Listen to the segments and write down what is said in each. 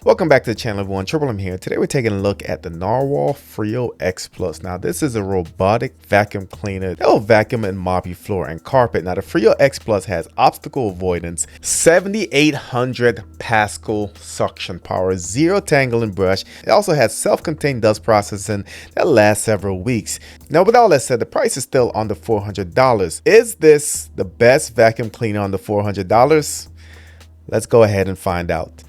Welcome back to the channel, everyone. Triple M here. Today we're taking a look at the Narwal Freo X Plus. Now this is a robotic vacuum cleaner that will vacuum and mop your floor and carpet. Now the Freo X Plus has obstacle avoidance, 7,800 Pascal suction power, zero tangling brush. It also has self-contained dust processing that lasts several weeks. Now with all that said, the price is still under $400. Is this the best vacuum cleaner under $400? Let's go ahead and find out.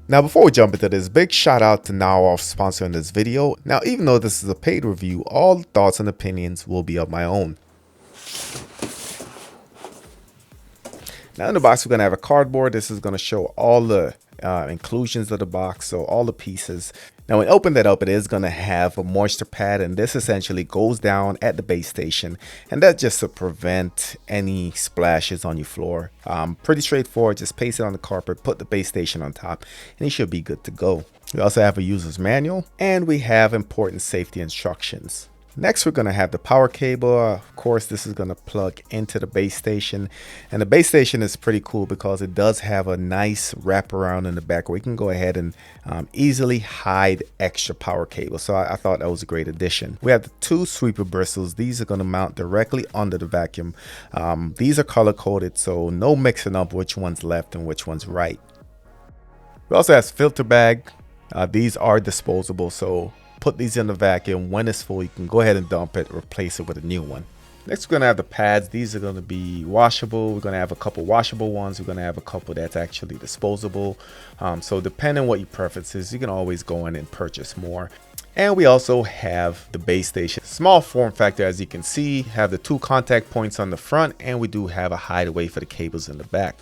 Now before we jump into this, big shout out to Narwal for sponsoring this video. Now even though this is a paid review, all thoughts and opinions will be of my own. Now in the box we're going to have a cardboard. This is going to show all the inclusions of the box, so all the pieces. Now when you open that up, it is going to have a moisture pad, and this essentially goes down at the base station, and that's just to prevent any splashes on your floor. Pretty straightforward. Just paste it on the carpet, put the base station on top, and you should be good to go. We also have a user's manual, and we have important safety instructions. Next, we're going to have the power cable. Of course, this is going to plug into the base station, and the base station is pretty cool because it does have a nice wraparound in the back where you can go ahead and easily hide extra power cable. So I thought that was a great addition. We have the two sweeper bristles. These are going to mount directly under the vacuum. These are color coded, so no mixing up which one's left and which one's right. We also have filter bag. These are disposable, so put these in the vacuum. When it's full, you can go ahead and dump it, replace it with a new one. Next, we're going to have the pads. These are going to be washable. We're going to have a couple washable ones. We're going to have a couple that's actually disposable. So depending on what your preference is, you can always go in and purchase more. And we also have the base station. Small form factor, as you can see, have the two contact points on the front, and we do have a hideaway for the cables in the back.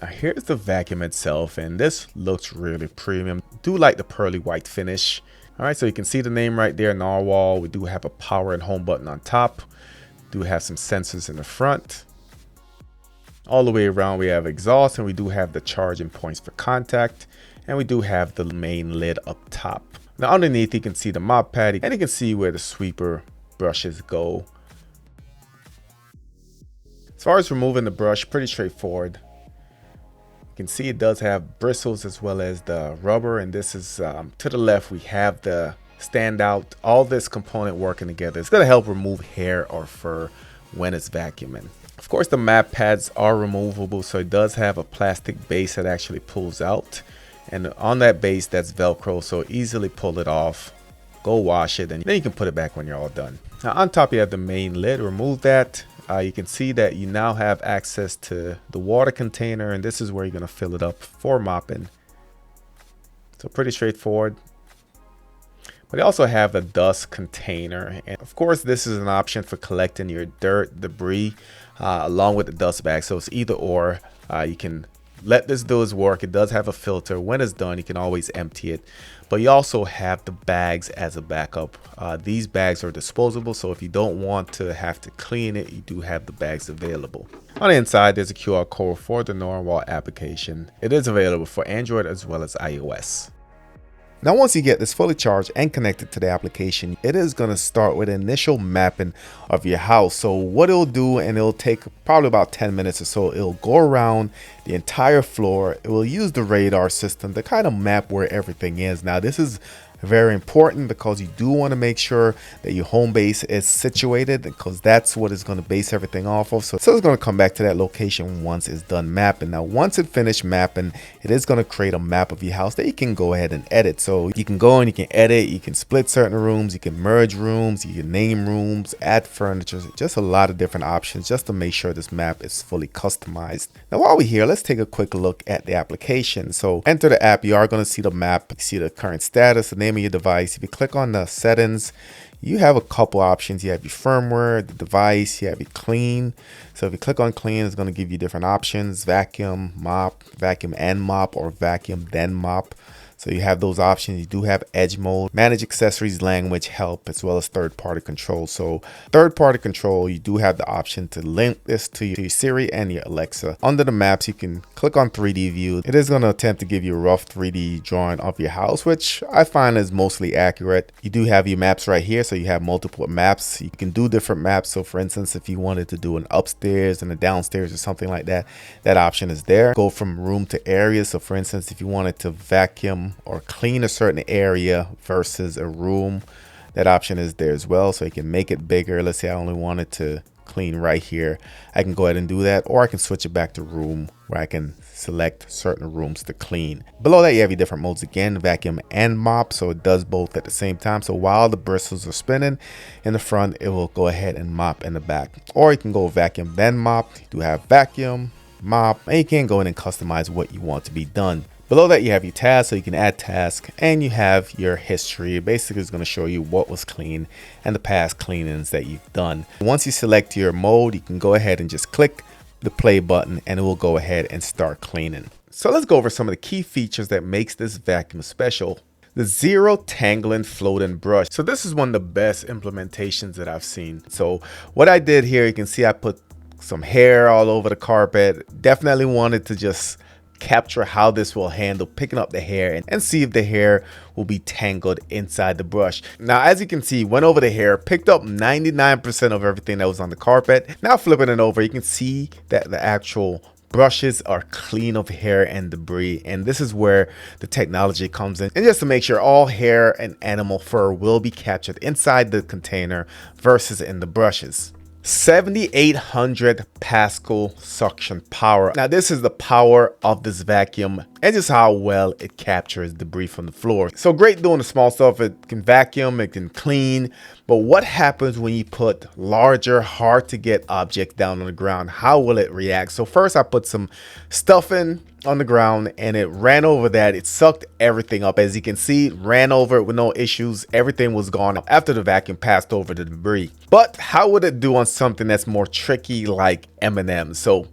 Now here's the vacuum itself, and this looks really premium. Do like the pearly white finish. All right, so you can see the name right there, Narwal. We do have a power and home button on top. Do have some sensors in the front. All the way around we have exhaust, and we do have the charging points for contact, and we do have the main lid up top. Now underneath you can see the mop pad, and you can see where the sweeper brushes go. As far as removing the brush, pretty straightforward. You can see it does have bristles as well as the rubber, and this is to the left we have the standout. All this component working together is going to help remove hair or fur when it's vacuuming. Of course, the map pads are removable, so it does have a plastic base that actually pulls out, and on that base that's Velcro, so easily pull it off, go wash it, and then you can put it back when you're all done. Now on top you have the main lid. Remove that. You can see that you now have access to the water container, and this is where you're going to fill it up for mopping. So pretty straightforward. But you also have the dust container, and of course this is an option for collecting your dirt, debris, along with the dust bag. So it's either or. You can let this do its work. It does have a filter. When it's done, you can always empty it. But you also have the bags as a backup. These bags are disposable, so if you don't want to have to clean it, you do have the bags available. On the inside, there's a QR code for the Narwal application. It is available for Android as well as iOS. Now once you get this fully charged and connected to the application, it is going to start with initial mapping of your house. So what it'll do, and it'll take probably about 10 minutes or so, it'll go around the entire floor. It will use the radar system to kind of map where everything is. Now this is very important because you do want to make sure that your home base is situated, because that's what it's going to base everything off of. So it's going to come back to that location once it's done mapping. Now once it finished mapping, it is going to create a map of your house that you can go ahead and edit. So you can go and you can edit, you can split certain rooms, you can merge rooms, you can name rooms, add furniture, just a lot of different options just to make sure this map is fully customized. Now while we're here, let's take a quick look at the application. So enter the app. You are going to see the map, you see the current status, the name of your device. If you click on the settings, you have a couple options. You have your firmware, the device, you have your clean. So if you click on clean, it's going to give you different options: vacuum, mop, vacuum and mop, or vacuum then mop. So you have those options. You do have edge mode, manage accessories, language, help, as well as third-party control. So third-party control, you do have the option to link this to your Siri and your Alexa. Under the maps, you can click on 3D view. It is going to attempt to give you a rough 3D drawing of your house, which I find is mostly accurate. You do have your maps right here, so you have multiple maps. You can do different maps. So for instance, if you wanted to do an upstairs and a downstairs or something like that, that option is there. Go from room to area. So for instance, if you wanted to vacuum or clean a certain area versus a room, that option is there as well. So you can make it bigger. Let's say I only wanted to clean right here, I can go ahead and do that, or I can switch it back to room where I can select certain rooms to clean. Below that, you have your different modes again, vacuum and mop, so it does both at the same time. So while the bristles are spinning in the front, it will go ahead and mop in the back. Or you can go vacuum then mop. You do have vacuum, mop, and you can go in and customize what you want to be done. Below that, you have your tasks, so you can add tasks, and you have your history. Basically, it's going to show you what was clean and the past cleanings that you've done. Once you select your mode, you can go ahead and just click the play button, and it will go ahead and start cleaning. So let's go over some of the key features that makes this vacuum special. The zero tangling floating brush. So this is one of the best implementations that I've seen. So what I did here, you can see I put some hair all over the carpet. Definitely wanted to just capture how this will handle picking up the hair and see if the hair will be tangled inside the brush. Now, as you can see, went over the hair, picked up 99% of everything that was on the carpet. Now flipping it over, you can see that the actual brushes are clean of hair and debris, and this is where the technology comes in. And just to make sure all hair and animal fur will be captured inside the container versus in the brushes. 7,800 Pascal suction power. Now this is the power of this vacuum and just how well it captures debris from the floor. So great doing the small stuff. It can vacuum, it can clean, but what happens when you put larger, hard to get objects down on the ground? How will it react? So first I put some stuff in on the ground and it ran over that. It sucked everything up. As you can see, it ran over it with no issues. Everything was gone after the vacuum passed over the debris. But how would it do on something that's more tricky like M&M's? So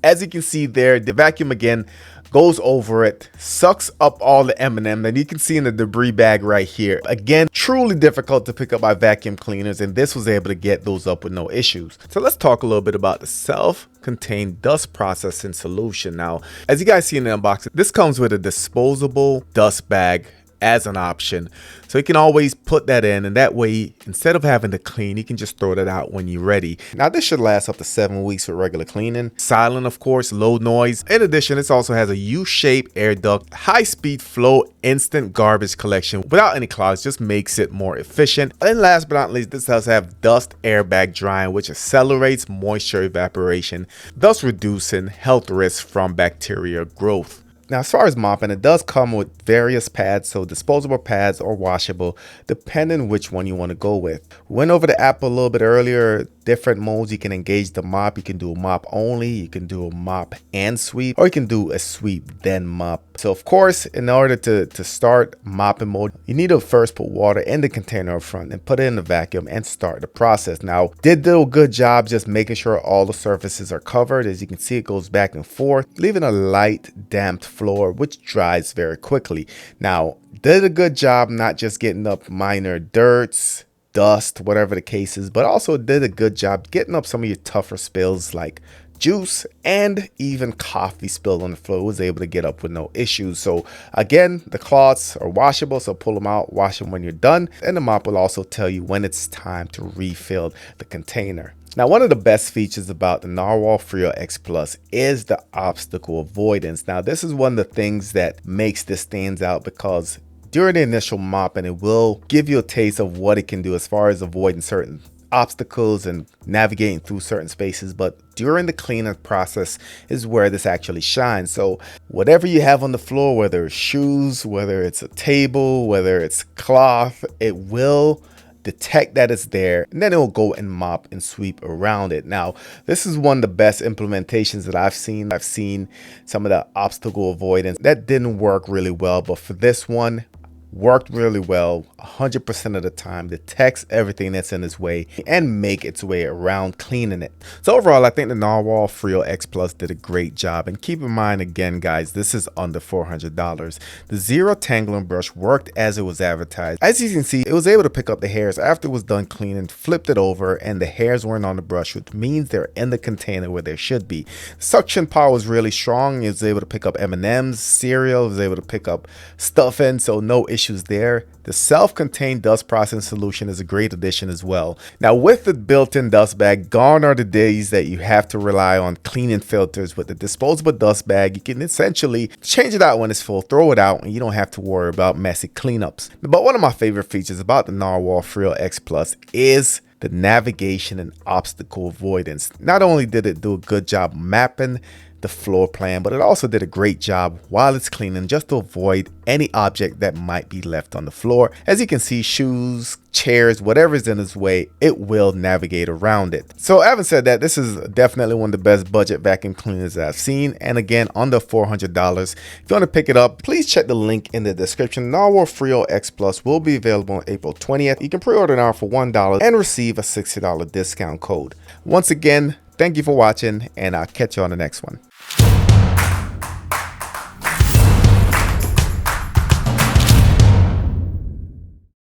as you can see there, the vacuum again goes over it, sucks up all the M&M that you can see in the debris bag right here. Again, truly difficult to pick up by vacuum cleaners, and this was able to get those up with no issues. So let's talk a little bit about the self-contained dust processing solution. Now, as you guys see in the unboxing, this comes with a disposable dust bag as an option, so you can always put that in, and that way instead of having to clean, you can just throw that out when you're ready. Now this should last up to 7 weeks with regular cleaning. Silent, of course, low noise. In addition, this also has a U-shaped air duct, high-speed flow, instant garbage collection without any clogs, just makes it more efficient. And last but not least, this does have dust airbag drying, which accelerates moisture evaporation, thus reducing health risks from bacteria growth. Now, as far as mopping, it does come with various pads, so disposable pads or washable, depending which one you want to go with. We went over the app a little bit earlier. Different modes you can engage the mop. You can do a mop only, you can do a mop and sweep, or you can do a sweep then mop. So of course, in order to start mopping mode, you need to first put water in the container up front and put it in the vacuum and start the process. Now, did do a good job just making sure all the surfaces are covered. As you can see, it goes back and forth, leaving a light damped floor, which dries very quickly. Now, did a good job not just getting up minor dirts, dust, whatever the case is, but also did a good job getting up some of your tougher spills like juice and even coffee spilled on the floor. It was able to get up with no issues. So again, the cloths are washable, so pull them out, wash them when you're done, and the mop will also tell you when it's time to refill the container. Now, one of the best features about the Narwal Freo X Plus is the obstacle avoidance. Now, this is one of the things that makes this stands out, because during the initial mopping, it will give you a taste of what it can do as far as avoiding certain obstacles and navigating through certain spaces. But during the cleaning process is where this actually shines. So whatever you have on the floor, whether it's shoes, whether it's a table, whether it's cloth, it will detect that it's there, and then it will go and mop and sweep around it. Now, this is one of the best implementations that I've seen. I've seen some of the obstacle avoidance that didn't work really well, but for this one, worked really well 100% of the time, detects everything that's in its way and make its way around cleaning it. So overall, I think the Narwal Freo X Plus did a great job. And keep in mind again, guys, this is under $400. The zero tangling brush worked as it was advertised. As you can see, it was able to pick up the hairs after it was done cleaning, flipped it over, and the hairs weren't on the brush, which means they're in the container where they should be. Suction power was really strong. It was able to pick up M&Ms, cereal, it was able to pick up stuffing, so no issues there. The self-contained dust processing solution is a great addition as well. Now with the built-in dust bag, gone are the days that you have to rely on cleaning filters. With the disposable dust bag, you can essentially change it out when it's full, throw it out, and you don't have to worry about messy cleanups. But one of my favorite features about the Narwal Freo X Plus is the navigation and obstacle avoidance. Not only did it do a good job mapping the floor plan, but it also did a great job while it's cleaning just to avoid any object that might be left on the floor. As you can see, shoes, chairs, whatever's in its way, it will navigate around it. So having said that, this is definitely one of the best budget vacuum cleaners that I've seen, and again, under $400. If you want to pick it up, please check the link in the description. Narwal Freo X Plus will be available on April 20th. You can pre-order now for $1 and receive a $60 discount code. Once again, thank you for watching, and I'll catch you on the next one.